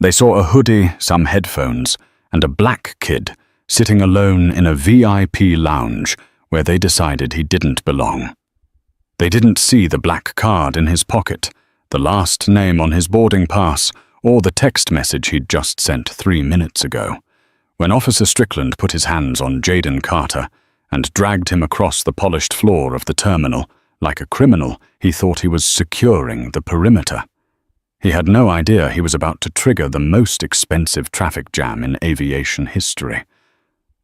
They saw a hoodie, some headphones, and a black kid sitting alone in a VIP lounge where they decided he didn't belong. They didn't see the black card in his pocket, the last name on his boarding pass, or the text message he'd just sent 3 minutes ago. When Officer Strickland put his hands on Jaden Carter and dragged him across the polished floor of the terminal, like a criminal, he thought he was securing the perimeter. He had no idea he was about to trigger the most expensive traffic jam in aviation history.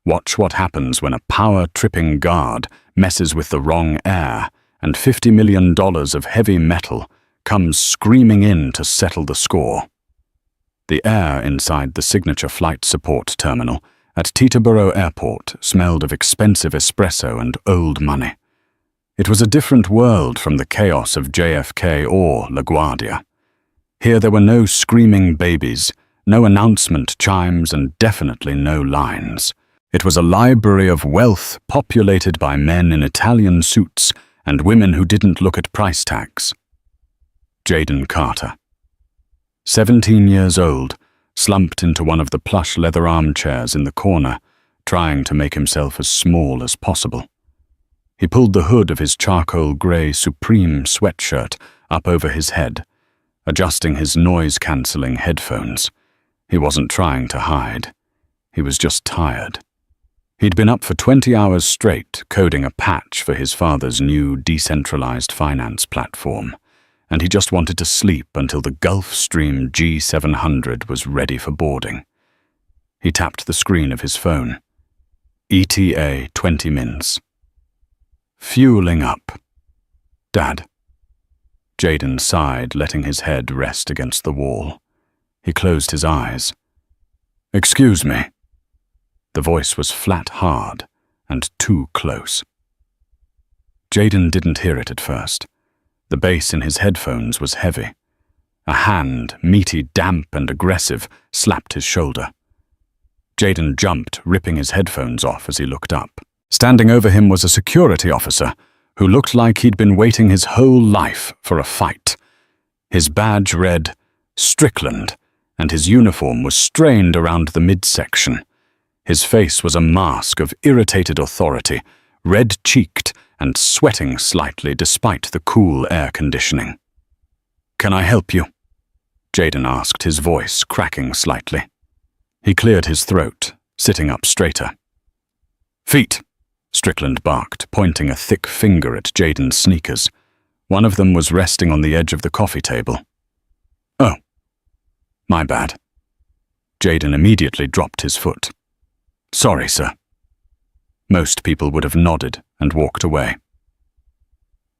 Watch what happens when a power-tripping guard messes with the wrong air and $50 million of heavy metal comes screaming in to settle the score. The air inside the signature flight support terminal at Teterboro Airport smelled of expensive espresso and old money. It was a different world from the chaos of JFK or LaGuardia. Here there were no screaming babies, no announcement chimes, and definitely no lines. It was a library of wealth populated by men in Italian suits and women who didn't look at price tags. Jaden Carter, 17 years old, slumped into one of the plush leather armchairs in the corner, trying to make himself as small as possible. He pulled the hood of his charcoal grey Supreme sweatshirt up over his head, adjusting his noise-cancelling headphones. He wasn't trying to hide. He was just tired. He'd been up for 20 hours straight coding a patch for his father's new decentralized finance platform, and he just wanted to sleep until the Gulfstream G700 was ready for boarding. He tapped the screen of his phone. ETA 20 mins. Fueling up. Dad. Jaden sighed, letting his head rest against the wall. He closed his eyes. Excuse me. The voice was flat hard and too close. Jaden didn't hear it at first. The bass in his headphones was heavy. A hand, meaty, damp, and aggressive, slapped his shoulder. Jaden jumped, ripping his headphones off as he looked up. Standing over him was a security officer who looked like he'd been waiting his whole life for a fight. His badge read Strickland, and his uniform was strained around the midsection. His face was a mask of irritated authority, red-cheeked and sweating slightly despite the cool air conditioning. "Can I help you?" Jaden asked, his voice cracking slightly. He cleared his throat, sitting up straighter. "Feet," Strickland barked, pointing a thick finger at Jaden's sneakers. One of them was resting on the edge of the coffee table. "Oh, my bad." Jaden immediately dropped his foot. "Sorry, sir." Most people would have nodded and walked away.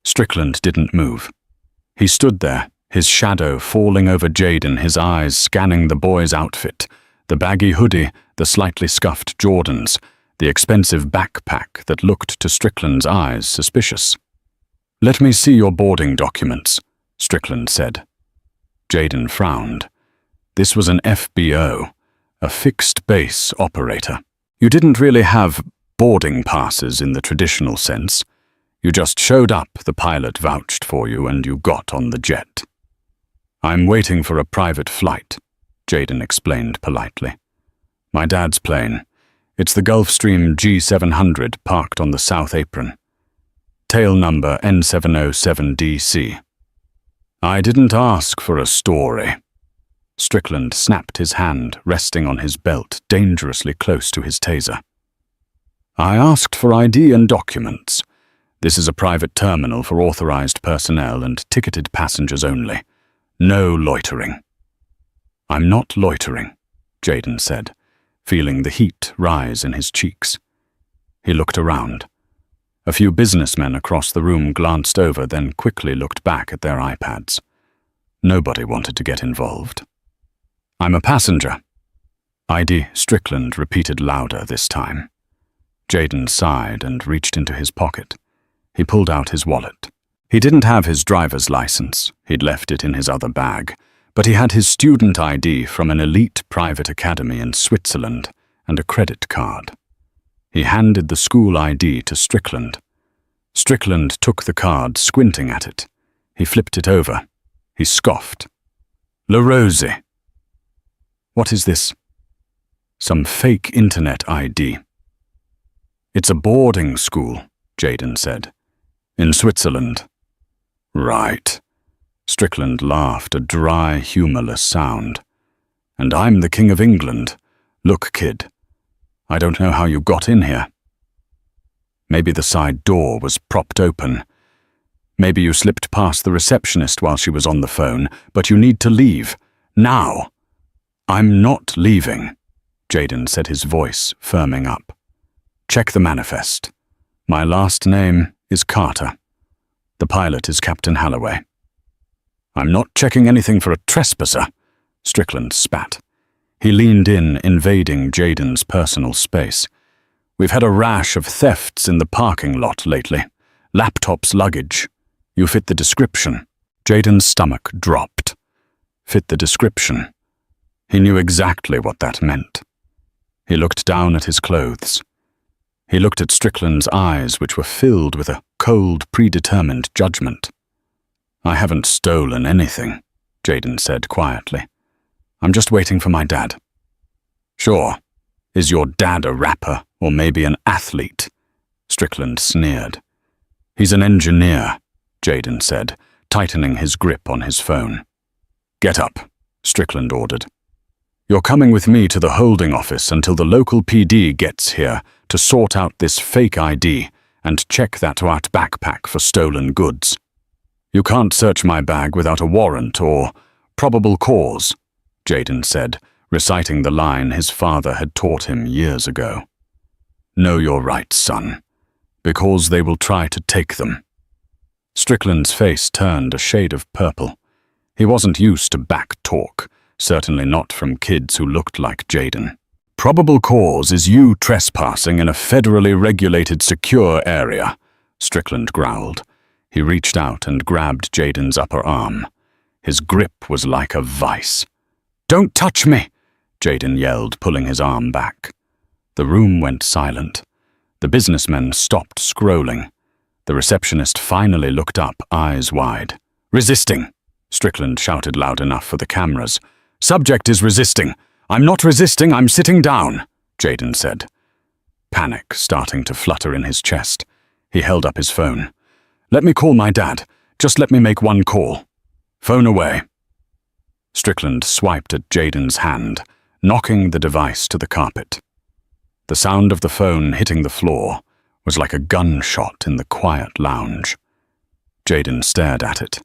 Strickland didn't move. He stood there, his shadow falling over Jaden, his eyes scanning the boy's outfit, the baggy hoodie, the slightly scuffed Jordans, the expensive backpack that looked to Strickland's eyes suspicious. "Let me see your boarding documents," Strickland said. Jaden frowned. This was an FBO, a fixed-base operator. You didn't really have boarding passes in the traditional sense. You just showed up, the pilot vouched for you, and you got on the jet. "I'm waiting for a private flight," Jaden explained politely. "My dad's plane. It's the Gulfstream G700 parked on the south apron. Tail number N707DC. I didn't ask for a story." Strickland snapped his hand, resting on his belt dangerously close to his taser. "I asked for ID and documents. This is a private terminal for authorized personnel and ticketed passengers only. No loitering." "I'm not loitering," Jaden said, feeling the heat rise in his cheeks. He looked around. A few businessmen across the room glanced over, then quickly looked back at their iPads. Nobody wanted to get involved. "I'm a passenger." "ID," Strickland repeated louder this time. Jaden sighed and reached into his pocket. He pulled out his wallet. He didn't have his driver's license. He'd left it in his other bag. But he had his student ID from an elite private academy in Switzerland and a credit card. He handed the school ID to Strickland. Strickland took the card, squinting at it. He flipped it over. He scoffed. "La Rosie." What is this? Some fake internet ID. It's a boarding school, Jayden said. In Switzerland. Right. Strickland laughed, a dry, humorless sound. And I'm the King of England. Look, kid. I don't know how you got in here. Maybe the side door was propped open. Maybe you slipped past the receptionist while she was on the phone, but you need to leave. Now. I'm not leaving, Jayden said, his voice firming up. Check the manifest. My last name is Carter. The pilot is Captain Halloway. I'm not checking anything for a trespasser, Strickland spat. He leaned in, invading Jayden's personal space. We've had a rash of thefts in the parking lot lately. Laptops, luggage. You fit the description. Jayden's stomach dropped. Fit the description. He knew exactly what that meant. He looked down at his clothes. He looked at Strickland's eyes, which were filled with a cold, predetermined judgment. I haven't stolen anything, Jayden said quietly. I'm just waiting for my dad. Sure. Is your dad a rapper or maybe an athlete? Strickland sneered. He's an engineer, Jayden said, tightening his grip on his phone. Get up, Strickland ordered. You're coming with me to the holding office until the local PD gets here to sort out this fake ID and check that white backpack for stolen goods. You can't search my bag without a warrant or probable cause, Jayden said, reciting the line his father had taught him years ago. Know your rights, son, because they will try to take them. Strickland's face turned a shade of purple. He wasn't used to back talk, certainly not from kids who looked like Jayden. Probable cause is you trespassing in a federally regulated secure area, Strickland growled. He reached out and grabbed Jayden's upper arm. His grip was like a vice. Don't touch me, Jayden yelled, pulling his arm back. The room went silent. The businessmen stopped scrolling. The receptionist finally looked up, eyes wide. Resisting, Strickland shouted loud enough for the cameras. Subject is resisting. I'm not resisting, I'm sitting down, Jayden said. Panic starting to flutter in his chest. He held up his phone. Let me call my dad. Just let me make one call. Phone away. Strickland swiped at Jayden's hand, knocking the device to the carpet. The sound of the phone hitting the floor was like a gunshot in the quiet lounge. Jayden stared at it.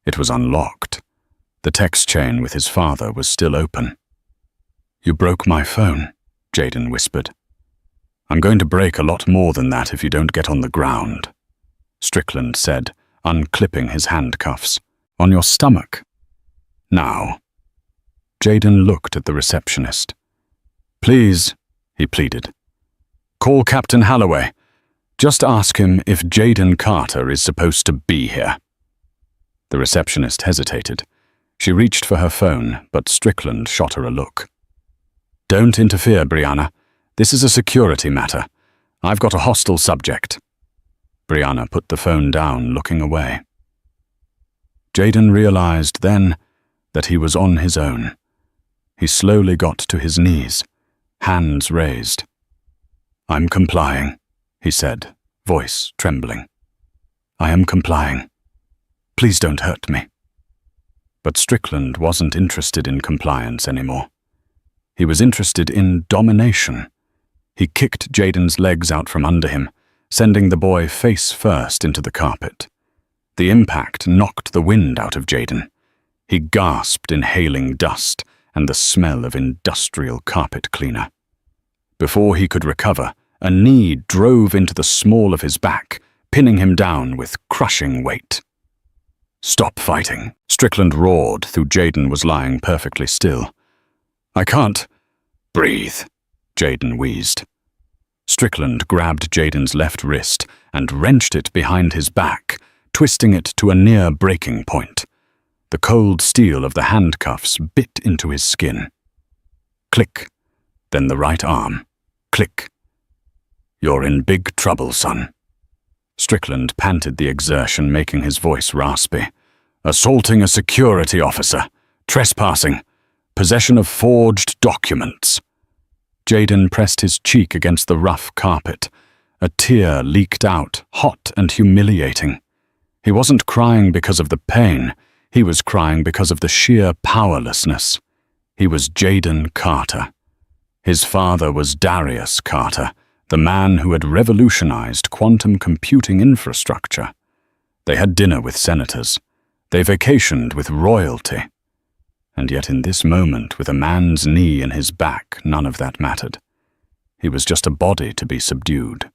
It was unlocked. The text chain with his father was still open. You broke my phone, Jayden whispered. I'm going to break a lot more than that if you don't get on the ground, Strickland said, unclipping his handcuffs. On your stomach. Now. Jayden looked at the receptionist. Please, he pleaded. Call Captain Halloway. Just ask him if Jayden Carter is supposed to be here. The receptionist hesitated. She reached for her phone, but Strickland shot her a look. Don't interfere, Brianna. This is a security matter. I've got a hostile subject. Brianna put the phone down, looking away. Jayden realized then that he was on his own. He slowly got to his knees, hands raised. I'm complying, he said, voice trembling. I am complying. Please don't hurt me. But Strickland wasn't interested in compliance anymore. He was interested in domination. He kicked Jayden's legs out from under him, sending the boy face first into the carpet. The impact knocked the wind out of Jayden. He gasped, inhaling dust and the smell of industrial carpet cleaner. Before he could recover, a knee drove into the small of his back, pinning him down with crushing weight. Stop fighting, Strickland roared through Jayden was lying perfectly still. I can't breathe, Jayden wheezed. Strickland grabbed Jayden's left wrist and wrenched it behind his back, twisting it to a near breaking point. The cold steel of the handcuffs bit into his skin. Click, then the right arm. Click. You're in big trouble, son. Strickland panted the exertion, making his voice raspy. Assaulting a security officer. Trespassing. Possession of forged documents. Jayden pressed his cheek against the rough carpet. A tear leaked out, hot and humiliating. He wasn't crying because of the pain. He was crying because of the sheer powerlessness. He was Jayden Carter. His father was Darius Carter, the man who had revolutionized quantum computing infrastructure. They had dinner with senators. They vacationed with royalty. And yet in this moment, with a man's knee in his back, none of that mattered. He was just a body to be subdued.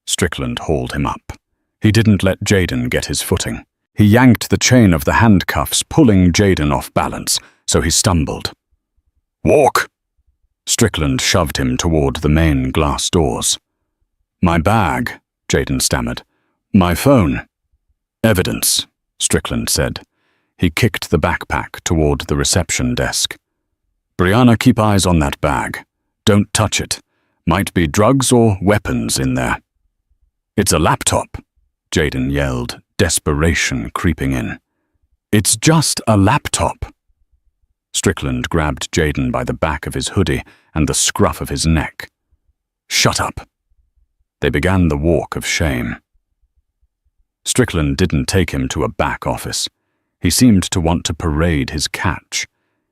Strickland hauled him up. He didn't let Jayden get his footing. He yanked the chain of the handcuffs, pulling Jayden off balance, so he stumbled. "Walk!" Strickland shoved him toward the main glass doors. "My bag," Jayden stammered. "My phone." "Evidence," Strickland said. He kicked the backpack toward the reception desk. "Brianna, keep eyes on that bag. Don't touch it. Might be drugs or weapons in there." "It's a laptop," Jayden yelled, desperation creeping in. "It's just a laptop." Strickland grabbed Jayden by the back of his hoodie and the scruff of his neck. "Shut up." They began the walk of shame. Strickland didn't take him to a back office. He seemed to want to parade his catch.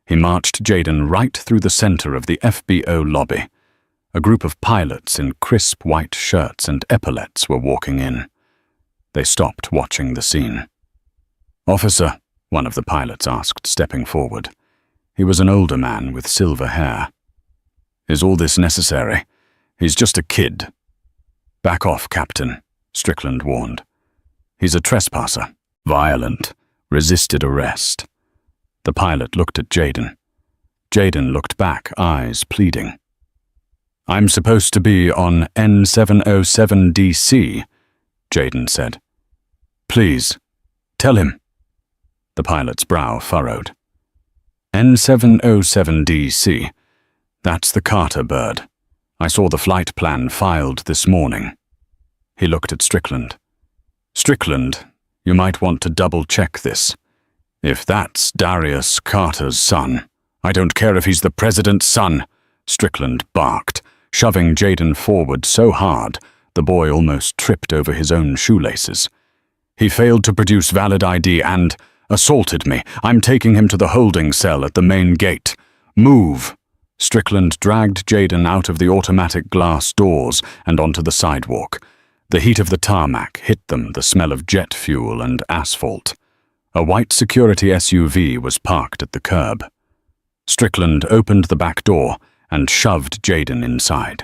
He marched Jayden right through the center of the FBO lobby. A group of pilots in crisp white shirts and epaulets were walking in. They stopped watching the scene. "Officer," one of the pilots asked, stepping forward. He was an older man with silver hair. "Is all this necessary? He's just a kid." "Back off, Captain," Strickland warned. "He's a trespasser, violent, resisted arrest." The pilot looked at Jayden. Jayden looked back, eyes pleading. "I'm supposed to be on N707DC, Jayden said. "Please, tell him." The pilot's brow furrowed. N707DC. That's the Carter bird. I saw the flight plan filed this morning. He looked at Strickland. "Strickland, you might want to double-check this. If that's Darius Carter's son, I don't care if he's the president's son," Strickland barked, shoving Jayden forward so hard the boy almost tripped over his own shoelaces. "He failed to produce valid ID and assaulted me. I'm taking him to the holding cell at the main gate. Move!" Strickland dragged Jayden out of the automatic glass doors and onto the sidewalk. The heat of the tarmac hit them, the smell of jet fuel and asphalt. A white security SUV was parked at the curb. Strickland opened the back door and shoved Jayden inside.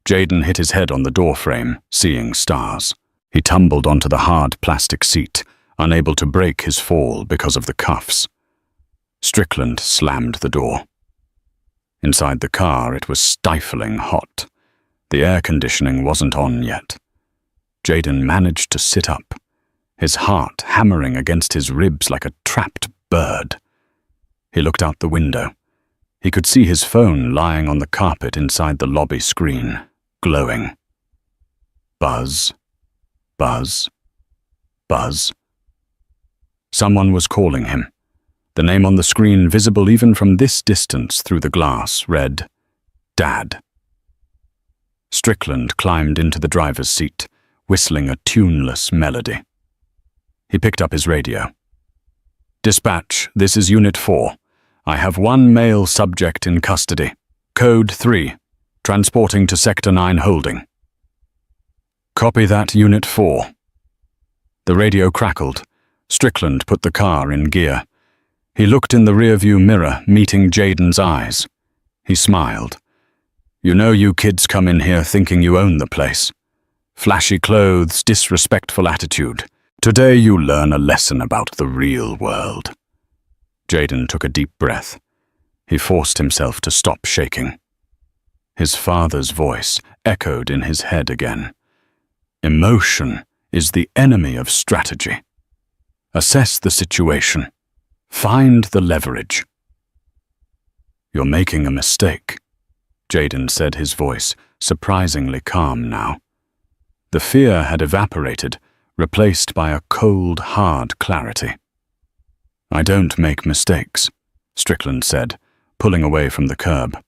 Jayden hit his head on the doorframe, seeing stars. He tumbled onto the hard plastic seat, unable to break his fall because of the cuffs. Strickland slammed the door. Inside the car, it was stifling hot. The air conditioning wasn't on yet. Jayden managed to sit up, his heart hammering against his ribs like a trapped bird. He looked out the window. He could see his phone lying on the carpet inside the lobby screen, glowing. Buzz, buzz, buzz. Someone was calling him. The name on the screen, visible even from this distance through the glass, read, "Dad." Strickland climbed into the driver's seat, whistling a tuneless melody. He picked up his radio. "Dispatch, this is Unit 4. I have one male subject in custody. Code 3, transporting to Sector 9 holding." "Copy that, Unit 4. The radio crackled. Strickland put the car in gear. He looked in the rearview mirror, meeting Jayden's eyes. He smiled. "You know you kids come in here thinking you own the place. Flashy clothes, disrespectful attitude. Today you learn a lesson about the real world." Jayden took a deep breath. He forced himself to stop shaking. His father's voice echoed in his head again. "Emotion is the enemy of strategy. Assess the situation. Find the leverage." "You're making a mistake," Jayden said, his voice surprisingly calm now. The fear had evaporated, replaced by a cold, hard clarity. "I don't make mistakes. Strickland said, pulling away from the curb.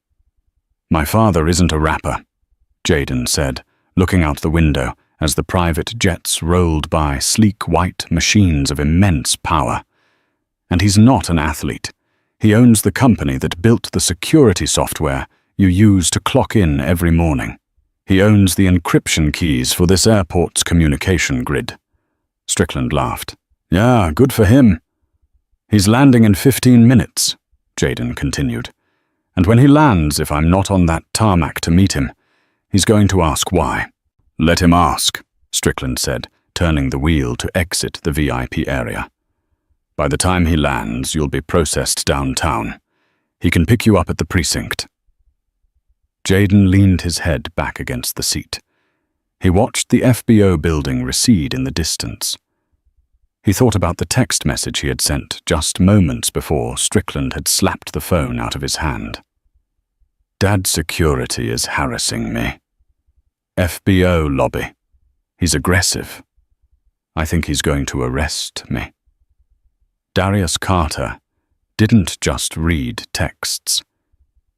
My father isn't a rapper, Jayden said, looking out the window as the private jets rolled by sleek white machines of immense power. And he's not an athlete. He owns the company that built the security software you use to clock in every morning. He owns the encryption keys for this airport's communication grid. Strickland laughed. Yeah, good for him. He's landing in 15 minutes, Jayden continued. And when he lands, if I'm not on that tarmac to meet him, he's going to ask why. Let him ask, Strickland said, turning the wheel to exit the VIP area. By the time he lands, you'll be processed downtown. He can pick you up at the precinct. Jayden leaned his head back against the seat. He watched the FBO building recede in the distance. He thought about the text message he had sent just moments before Strickland had slapped the phone out of his hand. Dad's security is harassing me. FBO lobby. He's aggressive. I think he's going to arrest me. Darius Carter didn't just read texts.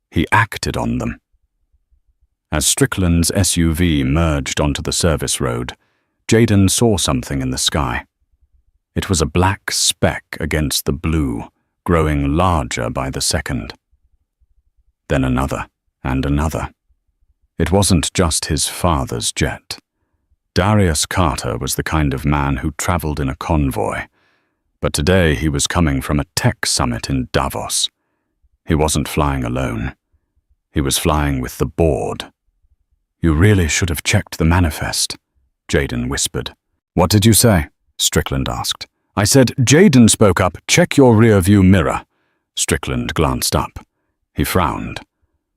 He acted on them. As Strickland's SUV merged onto the service road, Jayden saw something in the sky. It was a black speck against the blue, growing larger by the second. Then another, and another. It wasn't just his father's jet. Darius Carter was the kind of man who traveled in a convoy, but today he was coming from a tech summit in Davos. He wasn't flying alone. He was flying with the board. You really should have checked the manifest, Jayden whispered. What did you say? Strickland asked. I said, Jayden spoke up, check your rear-view mirror. Strickland glanced up. He frowned.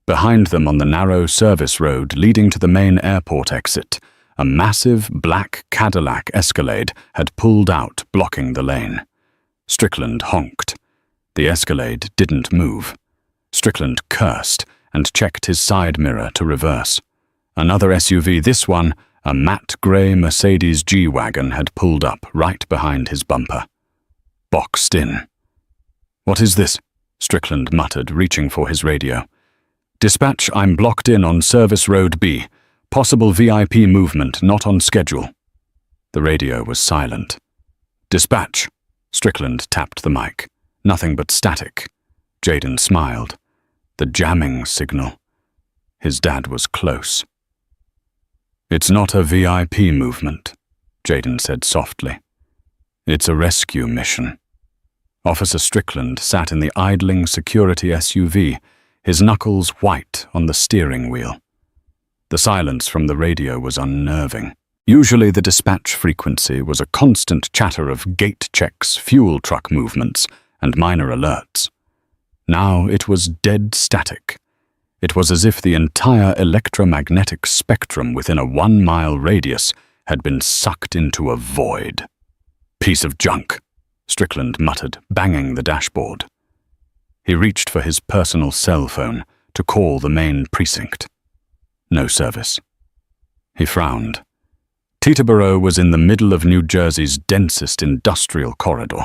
Behind them on the narrow service road leading to the main airport exit, a massive black Cadillac Escalade had pulled out, blocking the lane. Strickland honked. The Escalade didn't move. Strickland cursed and checked his side mirror to reverse. Another SUV, this one, a matte grey Mercedes G-Wagon, had pulled up right behind his bumper. Boxed in. What is this? Strickland muttered, reaching for his radio. Dispatch, I'm blocked in on Service Road B. Possible VIP movement, not on schedule. The radio was silent. Dispatch. Strickland tapped the mic. Nothing but static. Jayden smiled. The jamming signal. His dad was close. It's not a VIP movement, Jayden said softly. It's a rescue mission. Officer Strickland sat in the idling security SUV, his knuckles white on the steering wheel. The silence from the radio was unnerving. Usually the dispatch frequency was a constant chatter of gate checks, fuel truck movements, and minor alerts. Now it was dead static. It was as if the entire electromagnetic spectrum within a 1-mile radius had been sucked into a void. Piece of junk, Strickland muttered, banging the dashboard. He reached for his personal cell phone to call the main precinct. No service. He frowned. Teterboro was in the middle of New Jersey's densest industrial corridor.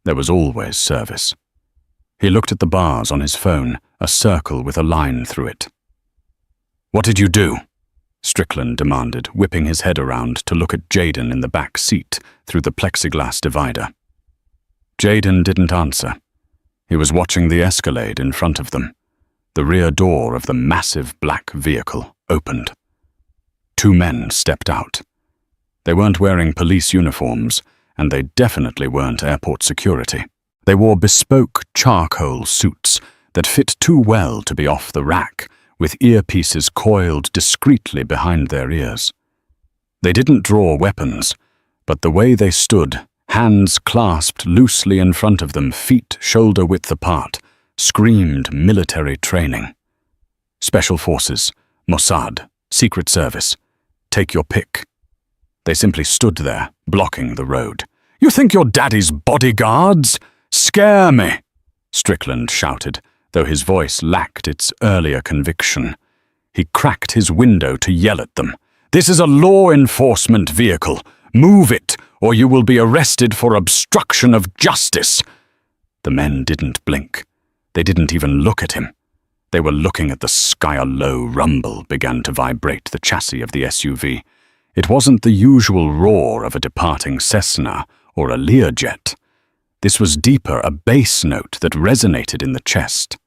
There was always service. He looked at the bars on his phone, a circle with a line through it. What did you do? Strickland demanded, whipping his head around to look at Jayden in the back seat through the plexiglass divider. Jayden didn't answer. He was watching the Escalade in front of them. The rear door of the massive black vehicle opened. 2 men stepped out. They weren't wearing police uniforms, and they definitely weren't airport security. They wore bespoke charcoal suits that fit too well to be off the rack, with earpieces coiled discreetly behind their ears. They didn't draw weapons, but the way they stood, hands clasped loosely in front of them, feet shoulder-width apart, screamed military training. Special Forces, Mossad, Secret Service, take your pick. They simply stood there, blocking the road. You think you're Daddy's bodyguards? Scare me, Strickland shouted, though his voice lacked its earlier conviction. He cracked his window to yell at them. This is a law enforcement vehicle. Move it, or you will be arrested for obstruction of justice. The men didn't blink. They didn't even look at him. They were looking at the sky. A low rumble began to vibrate the chassis of the SUV. It wasn't the usual roar of a departing Cessna or a Learjet. This was deeper, a bass note that resonated in the chest.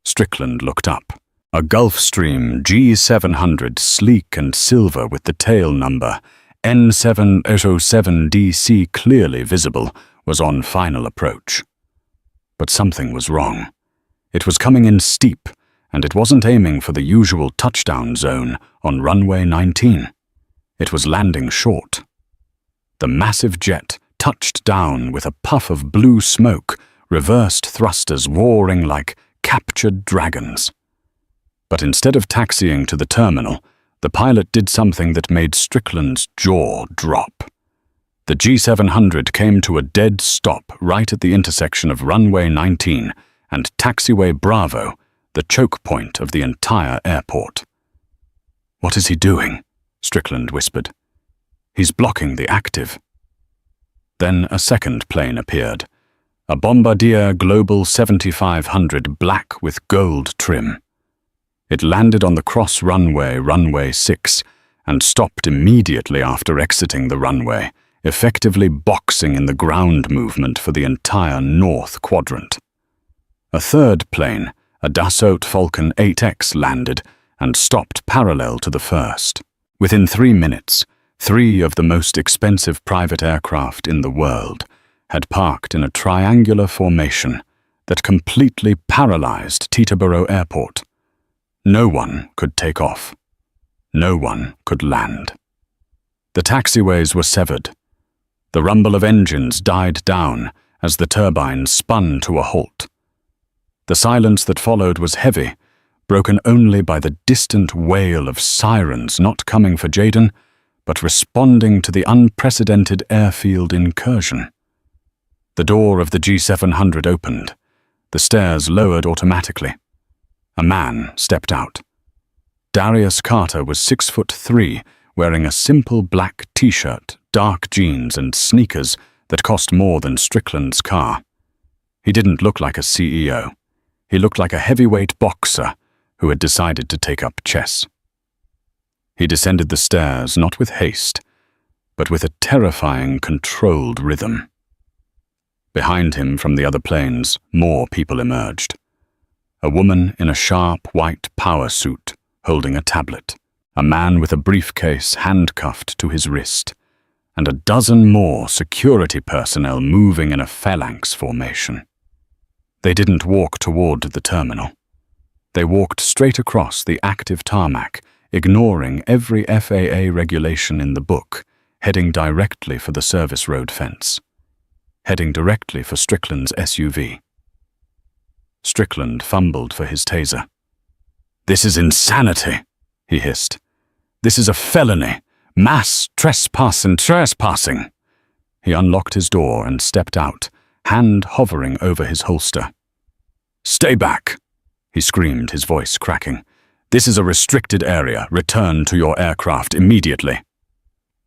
Strickland looked up. A Gulfstream G700, sleek and silver with the tail number N707DC clearly visible, was on final approach. But something was wrong. It was coming in steep, and it wasn't aiming for the usual touchdown zone on runway 19. It was landing short. The massive jet touched down with a puff of blue smoke, reversed thrusters roaring like captured dragons. But instead of taxiing to the terminal, the pilot did something that made Strickland's jaw drop. The G700 came to a dead stop right at the intersection of runway 19 and taxiway Bravo, the choke point of the entire airport. "What is he doing?" Strickland whispered. "He's blocking the active." Then a second plane appeared, a Bombardier Global 7500 black with gold trim. It landed on the cross runway, runway 6, and stopped immediately after exiting the runway, effectively boxing in the ground movement for the entire north quadrant. A third plane, a Dassault Falcon 8X, landed and stopped parallel to the first. Within 3 minutes, 3 of the most expensive private aircraft in the world had parked in a triangular formation that completely paralyzed Teterboro Airport. No one could take off. No one could land. The taxiways were severed. The rumble of engines died down as the turbines spun to a halt. The silence that followed was heavy, broken only by the distant wail of sirens not coming for Jaden, but responding to the unprecedented airfield incursion. The door of the G700 opened. The stairs lowered automatically. A man stepped out. Darius Carter was 6'3", wearing a simple black t-shirt, dark jeans, and sneakers that cost more than Strickland's car. He didn't look like a CEO. He looked like a heavyweight boxer who had decided to take up chess. He descended the stairs not with haste, but with a terrifying, controlled rhythm. Behind him from the other planes, more people emerged. A woman in a sharp white power suit holding a tablet, a man with a briefcase handcuffed to his wrist, and a dozen more security personnel moving in a phalanx formation. They didn't walk toward the terminal. They walked straight across the active tarmac, ignoring every FAA regulation in the book, heading directly for the service road fence. Heading directly for Strickland's SUV. Strickland fumbled for his taser. "This is insanity," he hissed. "This is a felony. Mass trespassing. He unlocked his door and stepped out, hand hovering over his holster. "Stay back," he screamed, his voice cracking. "This is a restricted area. Return to your aircraft immediately."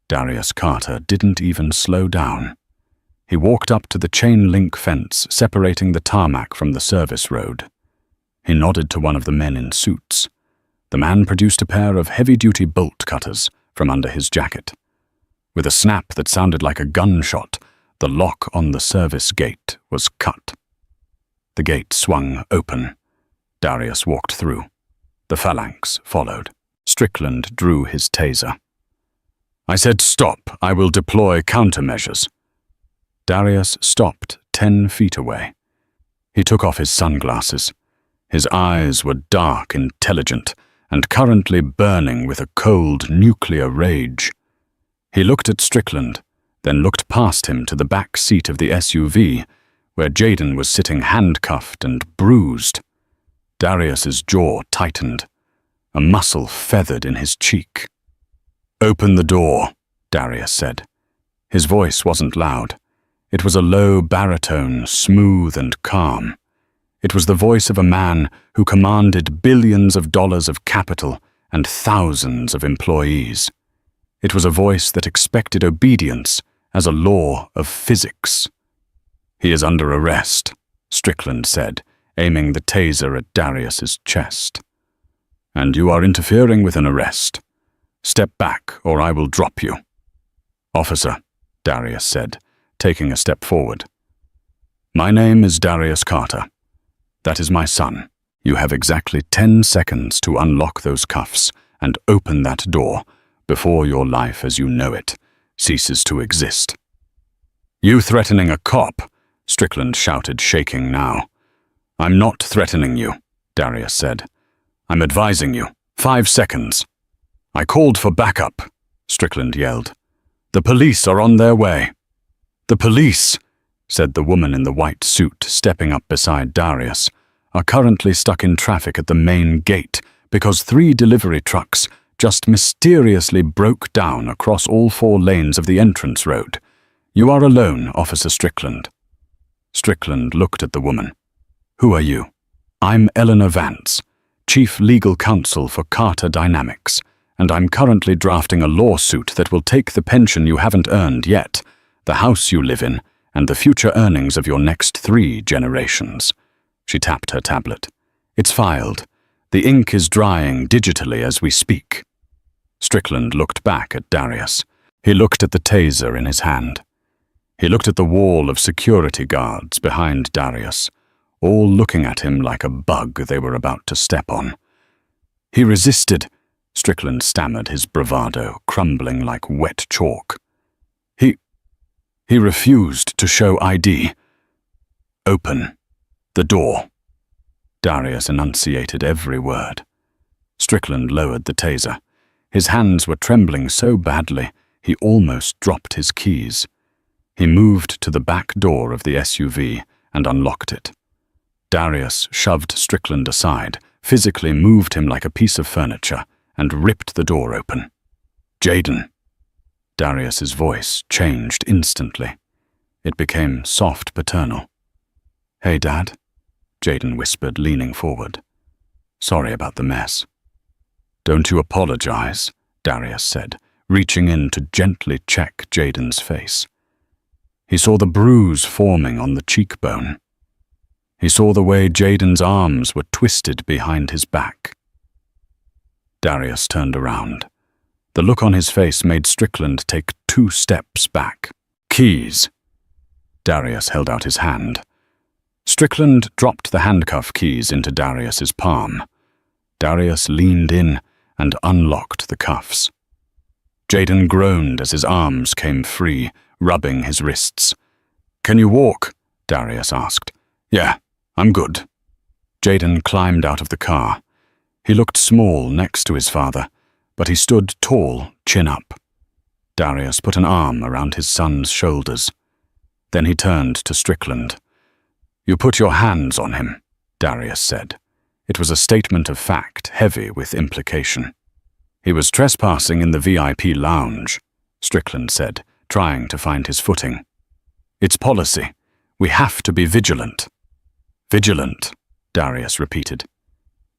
Darius Carter didn't even slow down. He walked up to the chain-link fence separating the tarmac from the service road. He nodded to one of the men in suits. The man produced a pair of heavy-duty bolt cutters from under his jacket. With a snap that sounded like a gunshot, the lock on the service gate was cut. The gate swung open. Darius walked through. The phalanx followed. Strickland drew his taser. "I said stop. I will deploy countermeasures." Darius stopped 10 feet away. He took off his sunglasses. His eyes were dark, intelligent, and currently burning with a cold nuclear rage. He looked at Strickland, then looked past him to the back seat of the SUV, where Jaden was sitting handcuffed and bruised. Darius's jaw tightened. A muscle feathered in his cheek. "Open the door," Darius said. His voice wasn't loud. It was a low baritone, smooth and calm. It was the voice of a man who commanded billions of dollars of capital and thousands of employees. It was a voice that expected obedience as a law of physics. "He is under arrest," Strickland said, aiming the taser at Darius's chest. "And you are interfering with an arrest. Step back, or I will drop you." "Officer," Darius said, taking a step forward. "My name is Darius Carter. That is my son. You have exactly 10 seconds to unlock those cuffs and open that door before your life as you know it ceases to exist." "You threatening a cop?" Strickland shouted, shaking now. "I'm not threatening you," Darius said. "I'm advising you. 5 seconds." "I called for backup," Strickland yelled. "The police are on their way." "The police," said the woman in the white suit, stepping up beside Darius, "are currently stuck in traffic at the main gate because 3 delivery trucks just mysteriously broke down across all 4 lanes of the entrance road. You are alone, Officer Strickland." Strickland looked at the woman. "Who are you?" "I'm Eleanor Vance, Chief Legal Counsel for Carter Dynamics, and I'm currently drafting a lawsuit that will take the pension you haven't earned yet, the house you live in, and the future earnings of your next 3 generations." She tapped her tablet. "It's filed. The ink is drying digitally as we speak." Strickland looked back at Darius. He looked at the taser in his hand. He looked at the wall of security guards behind Darius, all looking at him like a bug they were about to step on. "He resisted," Strickland stammered, his bravado crumbling like wet chalk. He refused to show ID." "Open the door." Darius enunciated every word. Strickland lowered the taser. His hands were trembling so badly he almost dropped his keys. He moved to the back door of the SUV and unlocked it. Darius shoved Strickland aside, physically moved him like a piece of furniture, and ripped the door open. "Jaden." Darius's voice changed instantly. It became soft paternal. "Hey, Dad," Jaden whispered, leaning forward. "Sorry about the mess." "Don't you apologize," Darius said, reaching in to gently check Jaden's face. He saw the bruise forming on the cheekbone. He saw the way Jaden's arms were twisted behind his back. Darius turned around. The look on his face made Strickland take 2 steps back. "Keys." Darius held out his hand. Strickland dropped the handcuff keys into Darius's palm. Darius leaned in and unlocked the cuffs. Jaden groaned as his arms came free, rubbing his wrists. "Can you walk?" Darius asked. "Yeah, I'm good." Jaden climbed out of the car. He looked small next to his father, but he stood tall, chin up. Darius put an arm around his son's shoulders. Then he turned to Strickland. "You put your hands on him," Darius said. It was a statement of fact, heavy with implication. "He was trespassing in the VIP lounge," Strickland said, trying to find his footing. "It's policy. We have to be vigilant." "Vigilant," Darius repeated.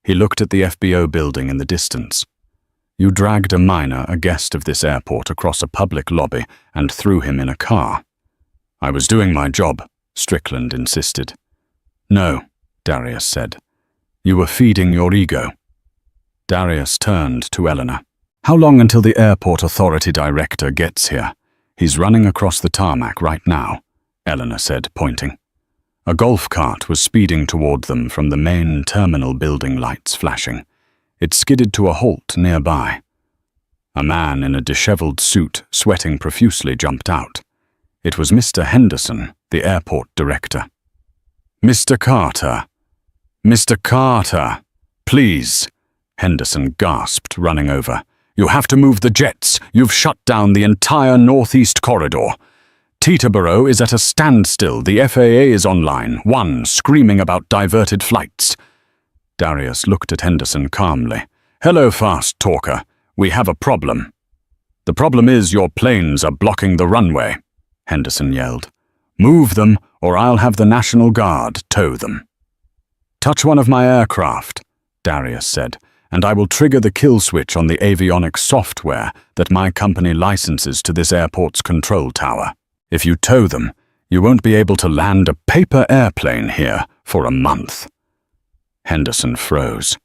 He looked at the FBO building in the distance. "You dragged a minor, a guest of this airport, across a public lobby and threw him in a car." "I was doing my job," Strickland insisted. "No," Darius said. "You were feeding your ego." Darius turned to Eleanor. "How long until the airport authority director gets here? He's running across the tarmac right now," Eleanor said, pointing. A golf cart was speeding toward them from the main terminal building, lights flashing. It skidded to a halt nearby. A man in a disheveled suit, sweating profusely, jumped out. It was Mr. Henderson, the airport director. "Mr. Carter! Mr. Carter! Please!" Henderson gasped, running over. "You have to move the jets. You've shut down the entire northeast corridor. Teterboro is at a standstill. The FAA is on line 1, screaming about diverted flights." Darius looked at Henderson calmly. "Hello, fast talker. We have a problem." "The problem is your planes are blocking the runway," Henderson yelled. "Move them, or I'll have the National Guard tow them." "Touch one of my aircraft," Darius said, "and I will trigger the kill switch on the avionics software that my company licenses to this airport's control tower. If you tow them, you won't be able to land a paper airplane here for a month." Henderson froze.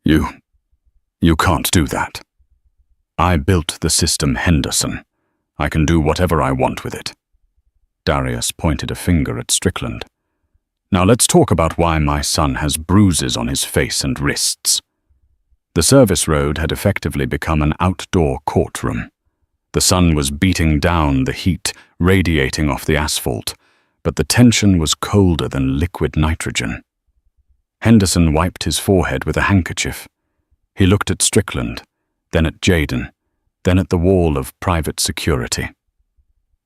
You can't do that. I built the system, Henderson. I can do whatever I want with it. Darius pointed a finger at Strickland. Now let's talk about why my son has bruises on his face and wrists. The service road had effectively become an outdoor courtroom. The sun was beating down, the heat radiating off the asphalt, but the tension was colder than liquid nitrogen. Henderson wiped his forehead with a handkerchief. He looked at Strickland, then at Jaden, then at the wall of private security.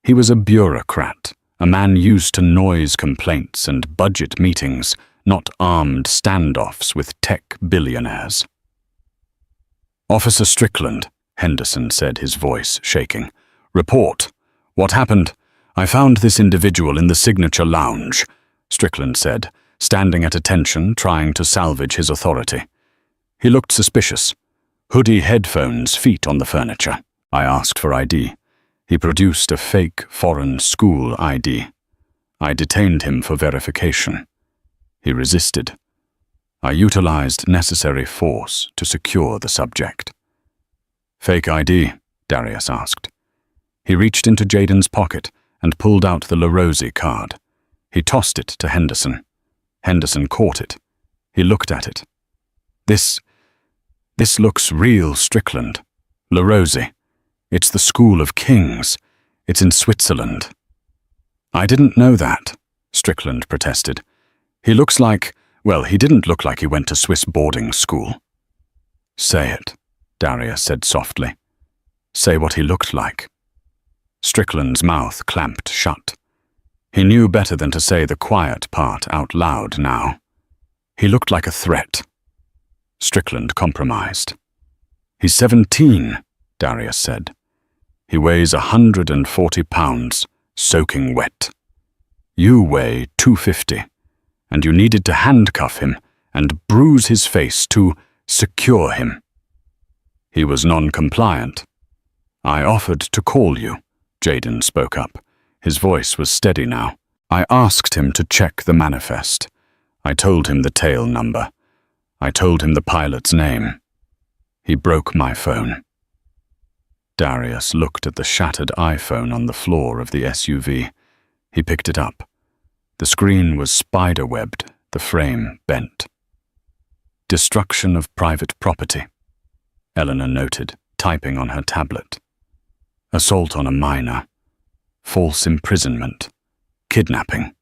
He was a bureaucrat, a man used to noise complaints and budget meetings, not armed standoffs with tech billionaires. "Officer Strickland," Henderson said, his voice shaking. "Report. What happened? I found this individual in the signature lounge," Strickland said, standing at attention, trying to salvage his authority. He looked suspicious. Hoodie, headphones, feet on the furniture. I asked for ID. He produced a fake foreign school ID. I detained him for verification. He resisted. I utilized necessary force to secure the subject. "Fake ID?" Darius asked. He reached into Jaden's pocket and pulled out the LaRosie card. He tossed it to Henderson. Henderson caught it. He looked at it. This looks real, Strickland. LaRosie. It's the School of Kings. It's in Switzerland." "I didn't know that," Strickland protested. He didn't look like he went to Swiss boarding school." "Say it," Darius said softly. "Say what he looked like." Strickland's mouth clamped shut. He knew better than to say the quiet part out loud now. He looked like a threat. Strickland compromised. "He's 17, Darius said. "He weighs 140 pounds, soaking wet. You weigh 250, and you needed to handcuff him and bruise his face to secure him. He was non-compliant. I offered to call you," Jaden spoke up. His voice was steady now. "I asked him to check the manifest. I told him the tail number. I told him the pilot's name. He broke my phone." Darius looked at the shattered iPhone on the floor of the SUV. He picked it up. The screen was spider-webbed, the frame bent. "Destruction of private property," Eleanor noted, typing on her tablet. "Assault on a minor. False imprisonment. Kidnapping."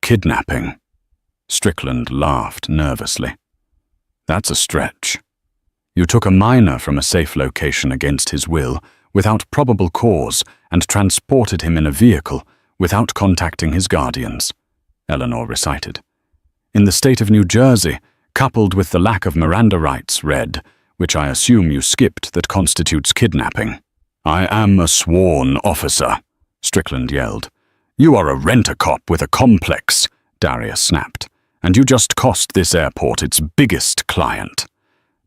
"Kidnapping?" Strickland laughed nervously. "That's a stretch. You took a minor from a safe location against his will, without probable cause, and transported him in a vehicle without contacting his guardians," Eleanor recited. "In the state of New Jersey, coupled with the lack of Miranda rights read, which I assume you skipped, that constitutes kidnapping." "I am a sworn officer," Strickland yelled. "You are a rent-a-cop with a complex," Darius snapped. "And you just cost this airport its biggest client."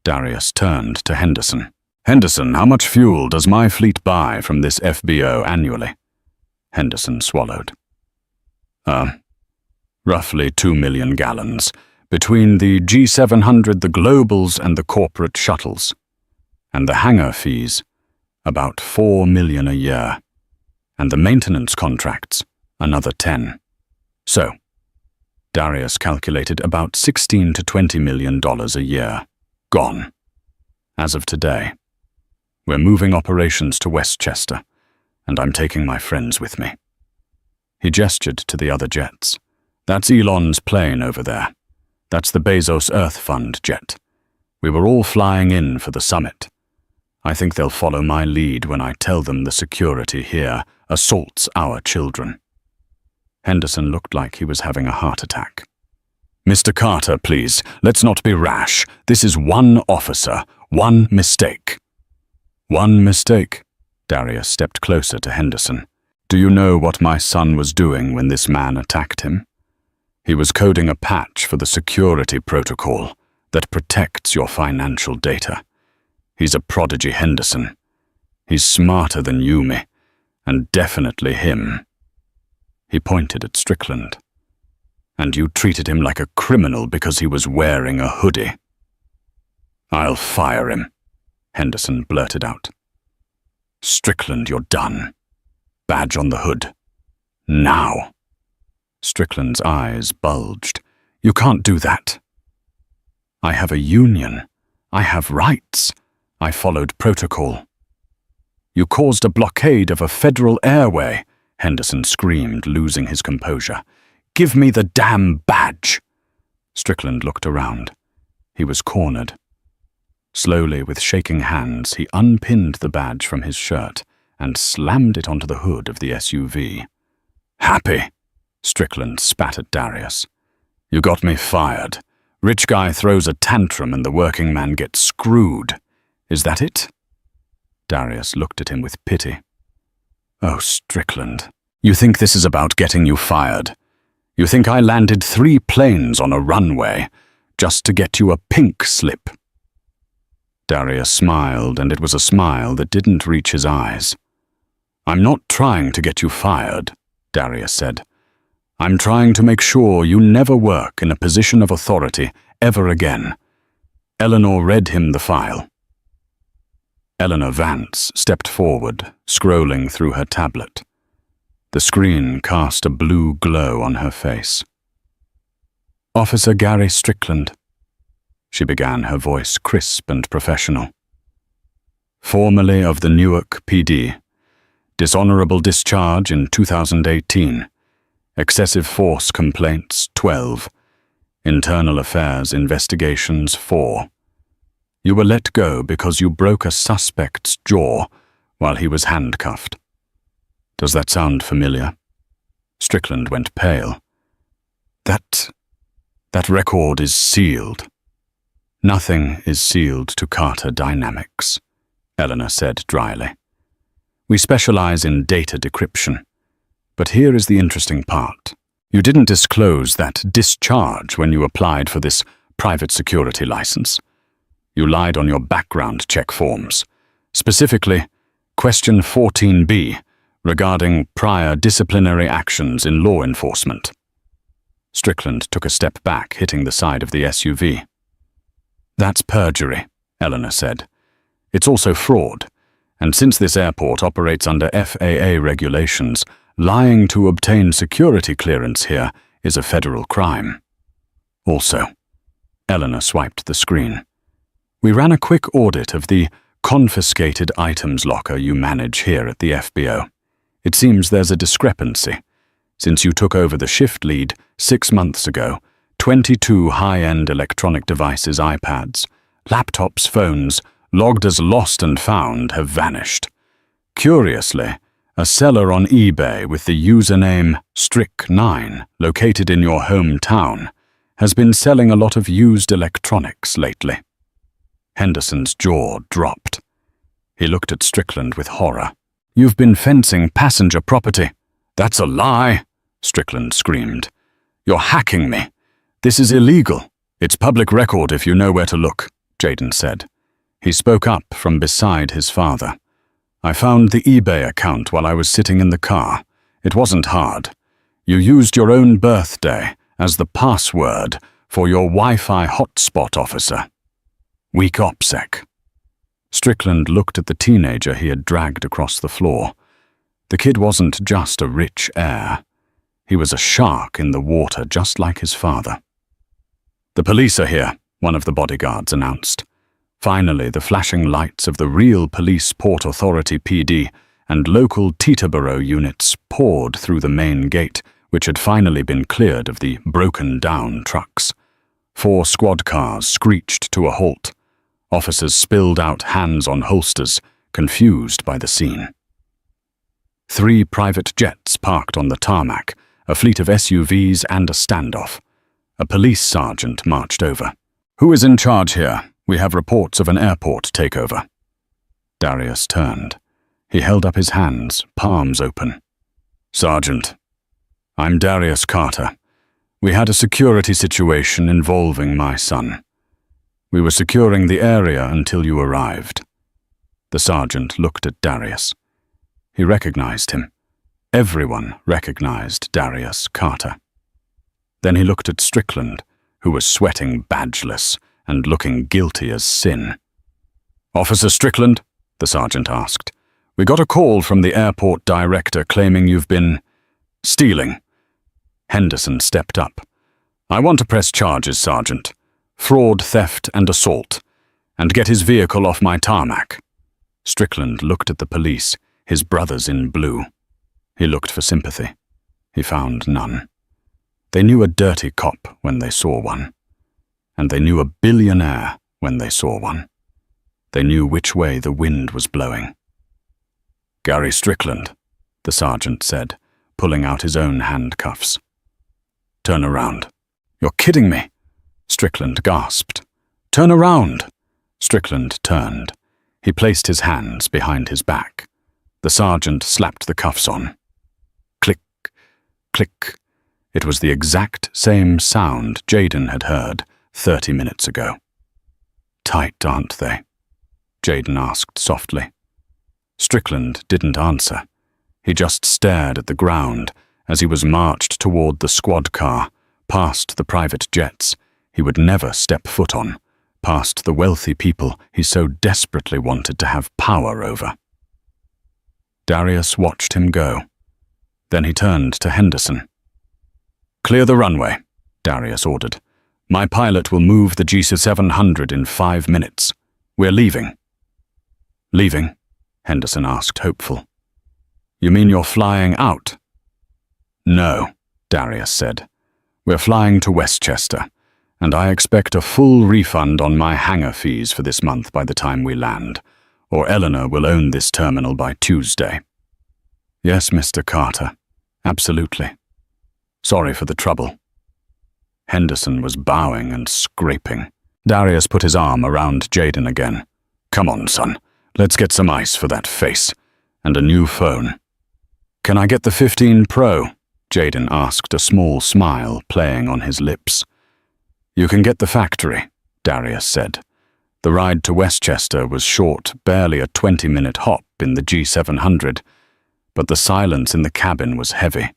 Darius turned to Henderson. "Henderson, how much fuel does my fleet buy from this FBO annually?" Henderson swallowed. Roughly 2 million gallons, between the G700, the Globals, and the corporate shuttles. And the hangar fees, about 4 million a year. And the maintenance contracts, another 10. So, Darius calculated about $16 to $20 million a year. Gone. As of today. We're moving operations to Westchester, and I'm taking my friends with me. He gestured to the other jets. "That's Elon's plane over there. That's the Bezos Earth Fund jet. We were all flying in for the summit. I think they'll follow my lead when I tell them the security here assaults our children." Henderson looked like he was having a heart attack. "Mr. Carter, please, let's not be rash. This is one officer, one mistake." "One mistake?" Darius stepped closer to Henderson. "Do you know what my son was doing when this man attacked him? He was coding a patch for the security protocol that protects your financial data. He's a prodigy, Henderson. He's smarter than Yumi, and definitely him." He pointed at Strickland. And you treated him like a criminal because he was wearing a hoodie. I'll fire him, Henderson blurted out. Strickland, you're done. Badge on the hood. Now. Strickland's eyes bulged. You can't do that. I have a union. I have rights. I followed protocol. You caused a blockade of a federal airway, Henderson screamed, losing his composure. Give me the damn badge. Strickland looked around. He was cornered. Slowly, with shaking hands, he unpinned the badge from his shirt and slammed it onto the hood of the SUV. Happy? Strickland spat at Darius. You got me fired. Rich guy throws a tantrum and the working man gets screwed. Is that it? Darius looked at him with pity. Oh, Strickland, you think this is about getting you fired? You think I landed 3 planes on a runway just to get you a pink slip? Darius smiled, and it was a smile that didn't reach his eyes. I'm not trying to get you fired, Darius said. I'm trying to make sure you never work in a position of authority ever again. Eleanor read him the file. Eleanor Vance stepped forward, scrolling through her tablet. The screen cast a blue glow on her face. Officer Gary Strickland, she began, her voice crisp and professional. Formerly of the Newark PD. Dishonorable discharge in 2018. Excessive force complaints 12. Internal affairs investigations 4. You were let go because you broke a suspect's jaw while he was handcuffed. Does that sound familiar? Strickland went pale. That record is sealed. Nothing is sealed to Carter Dynamics, Eleanor said dryly. We specialize in data decryption. But here is the interesting part. You didn't disclose that discharge when you applied for this private security license. You lied on your background check forms. Specifically, question 14B, regarding prior disciplinary actions in law enforcement. Strickland took a step back, hitting the side of the SUV. That's perjury, Eleanor said. It's also fraud, and since this airport operates under FAA regulations, lying to obtain security clearance here is a federal crime. Also, Eleanor swiped the screen. We ran a quick audit of the confiscated items locker you manage here at the FBO. It seems there's a discrepancy. Since you took over the shift lead 6 months ago, 22 high-end electronic devices, iPads, laptops, phones, logged as lost and found, have vanished. Curiously, a seller on eBay with the username Strick9, located in your hometown, has been selling a lot of used electronics lately. Henderson's jaw dropped. He looked at Strickland with horror. You've been fencing passenger property. That's a lie, Strickland screamed. You're hacking me. This is illegal. It's public record if you know where to look, Jaden said. He spoke up from beside his father. I found the eBay account while I was sitting in the car. It wasn't hard. You used your own birthday as the password for your Wi-Fi hotspot officer. Weak OPSEC. Strickland looked at the teenager he had dragged across the floor. The kid wasn't just a rich heir. He was a shark in the water, just like his father. The police are here, one of the bodyguards announced. Finally, the flashing lights of the real police Port Authority PD and local Teterboro units poured through the main gate, which had finally been cleared of the broken-down trucks. 4 squad cars screeched to a halt. Officers spilled out hands on holsters, confused by the scene. 3 private jets parked on the tarmac, a fleet of SUVs and a standoff. A police sergeant marched over. Who is in charge here? We have reports of an airport takeover. Darius turned. He held up his hands, palms open. Sergeant, I'm Darius Carter. We had a security situation involving my son. We were securing the area until you arrived. The sergeant looked at Darius. He recognized him. Everyone recognized Darius Carter. Then he looked at Strickland, who was sweating badgeless and looking guilty as sin. "Officer Strickland?" the sergeant asked. "We got a call from the airport director claiming you've been stealing." Henderson stepped up. "I want to press charges, Sergeant. Fraud, theft, and assault. And get his vehicle off my tarmac." Strickland looked at the police, his brothers in blue. He looked for sympathy. He found none. They knew a dirty cop when they saw one. And they knew a billionaire when they saw one. They knew which way the wind was blowing. "Gary Strickland," the sergeant said, pulling out his own handcuffs. "Turn around." "You're kidding me," Strickland gasped. "Turn around." Strickland turned. He placed his hands behind his back. The sergeant slapped the cuffs on. Click, click. It was the exact same sound Jaden had heard 30 minutes ago. "Tight, aren't they?" Jaden asked softly. Strickland didn't answer. He just stared at the ground as he was marched toward the squad car, past the private jets he would never step foot on, past the wealthy people he so desperately wanted to have power over. Darius watched him go. Then he turned to Henderson. "Clear the runway," Darius ordered. "My pilot will move the G700 in 5 minutes. We're leaving." "Leaving?" Henderson asked, hopeful. "You mean you're flying out?" "No," Darius said. "We're flying to Westchester, and I expect a full refund on my hangar fees for this month by the time we land, or Eleanor will own this terminal by Tuesday." "Yes, Mr. Carter. Absolutely. Sorry for the trouble." Henderson was bowing and scraping. Darius put his arm around Jaden again. "Come on, son. Let's get some ice for that face. And a new phone." "Can I get the 15 Pro?" Jaden asked, a small smile playing on his lips. "You can get the factory," Darius said. The ride to Westchester was short, barely a 20-minute hop in the G700, but the silence in the cabin was heavy.